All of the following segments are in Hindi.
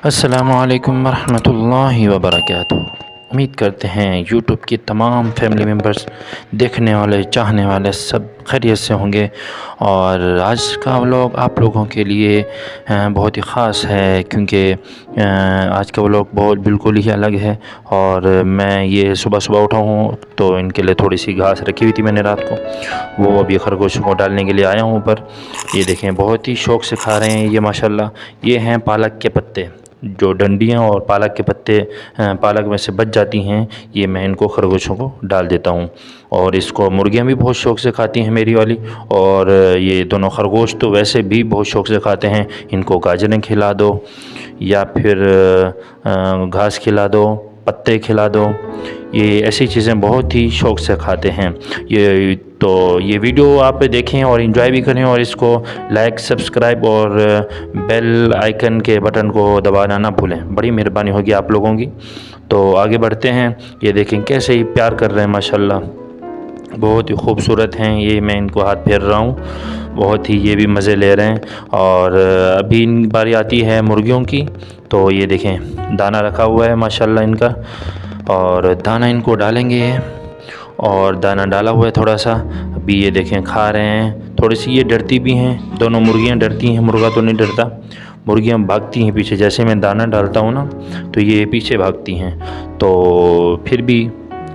अस्सलामुअलैकुम वरहमतुल्लाहि वबरकातुहू। उम्मीद करते हैं यूट्यूब की तमाम फैमिली मेम्बर्स, देखने वाले, चाहने वाले सब खैरियत से होंगे। और आज का व्लॉग आप लोगों के लिए बहुत ही ख़ास है, क्योंकि आज का व्लॉग बहुत बिल्कुल ही अलग है। और मैं ये सुबह सुबह उठा हूँ तो इनके लिए थोड़ी सी घास रखी हुई थी मैंने रात को, वो अभी खरगोशों को डालने के लिए आया हूँ ऊपर। ये देखें, बहुत ही शौक़ से खा रहे हैं ये माशाल्लाह। ये हैं पालक के पत्ते, जो डंडियाँ और पालक के पत्ते पालक में से बच जाती हैं, ये मैं इनको खरगोशों को डाल देता हूँ। और इसको मुर्गियाँ भी बहुत शौक़ से खाती हैं मेरी वाली, और ये दोनों खरगोश तो वैसे भी बहुत शौक़ से खाते हैं। इनको गाजरें खिला दो या फिर घास खिला दो, पत्ते खिला दो, ये ऐसी चीज़ें बहुत ही शौक़ से खाते हैं। ये वीडियो आप देखें और इन्जॉय भी करें, और इसको लाइक, सब्सक्राइब और बेल आइकन के बटन को दबाना ना भूलें, बड़ी मेहरबानी होगी आप लोगों की। तो आगे बढ़ते हैं। ये देखें कैसे ही प्यार कर रहे हैं माशाल्लाह, बहुत ही खूबसूरत हैं। ये मैं इनको हाथ फेर रहा हूँ, बहुत ही ये भी मज़े ले रहे हैं। और अभी इन बारी आती है मुर्गियों की, तो ये देखें दाना रखा हुआ है माशाल्लाह इनका, और दाना इनको डालेंगे। और दाना डाला हुआ है थोड़ा सा, अभी ये देखें खा रहे हैं। थोड़ी सी ये डरती भी हैं, दोनों मुर्गियाँ डरती हैं, मुर्गा तो नहीं डरता। मुर्गियाँ भागती हैं पीछे, जैसे मैं दाना डालता हूँ ना तो ये पीछे भागती हैं। तो फिर भी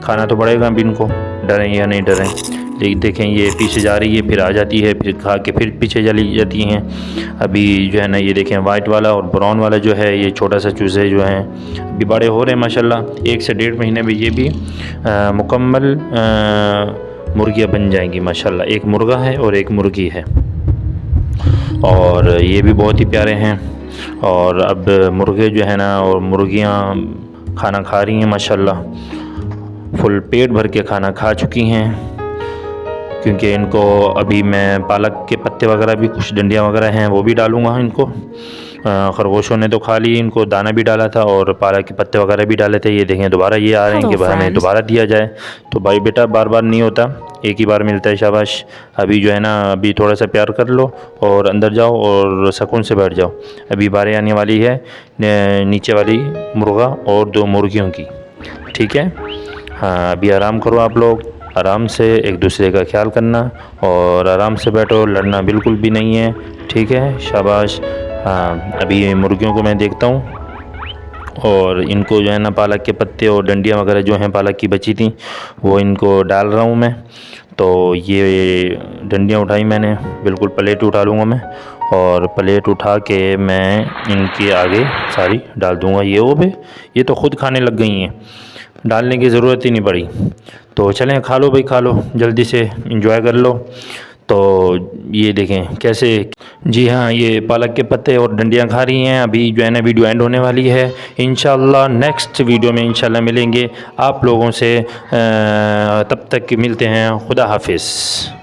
खाना तो पड़ेगा अभी इनको, डरें या नहीं डरें। लेकिन देखें ये पीछे जा रही है, फिर आ जाती है, फिर खा के फिर पीछे चली जाती हैं। अभी जो है ना, ये देखें वाइट वाला और ब्राउन वाला जो है, ये छोटा सा चूज़े जो हैं अभी बड़े हो रहे हैं माशाल्लाह। 1 से 1.5 महीने में ये भी मुकम्मल मुर्गियाँ बन जाएंगी माशाल्लाह। एक मुर्गा है और एक मुर्गी है, और ये भी बहुत ही प्यारे हैं। और अब मुर्गे जो है ना और मुर्गियाँ खाना खा रही हैं माशाल्लाह, फुल पेट भर के खाना खा चुकी हैं। क्योंकि इनको अभी मैं पालक के पत्ते वगैरह भी, कुछ डंडियाँ वगैरह हैं वो भी डालूँगा इनको। खरगोशों ने तो खा ली, इनको दाना भी डाला था और पालक के पत्ते वगैरह भी डाले थे। ये देखें दोबारा ये आ रहे हैं कि भाई हमें दोबारा दिया जाए। तो भाई बेटा बार बार नहीं होता, एक ही बार मिलता है, शाबाश। अभी जो है ना, अभी थोड़ा सा प्यार कर लो और अंदर जाओ और सुकून से बैठ जाओ। अभी बारी आने वाली है नीचे वाली मुर्गा और 2 मुर्गियों की, ठीक है। हाँ, अभी आराम करो आप लोग, आराम से एक दूसरे का ख्याल करना और आराम से बैठो, लड़ना बिल्कुल भी नहीं है, ठीक है, शाबाश। हाँ, अभी मुर्गियों को मैं देखता हूँ, और इनको जो है ना पालक के पत्ते और डंडियाँ वगैरह जो हैं पालक की बची थी, वो इनको डाल रहा हूँ मैं। तो ये डंडियाँ उठाई मैंने, बिल्कुल प्लेट उठा लूँगा मैं, और प्लेट उठा के मैं इनके आगे सारी डाल दूँगा। ये तो ख़ुद खाने लग गई हैं, डालने की ज़रूरत ही नहीं पड़ी। तो चलें, खा लो भाई, खा लो, जल्दी से एंजॉय कर लो। तो ये देखें कैसे, जी हाँ, ये पालक के पत्ते और डंडियाँ खा रही हैं। अभी जो है ना वीडियो एंड होने वाली है, इंशाल्लाह नेक्स्ट वीडियो में इंशाल्लाह मिलेंगे आप लोगों से। तब तक मिलते हैं, खुदा हाफिज़।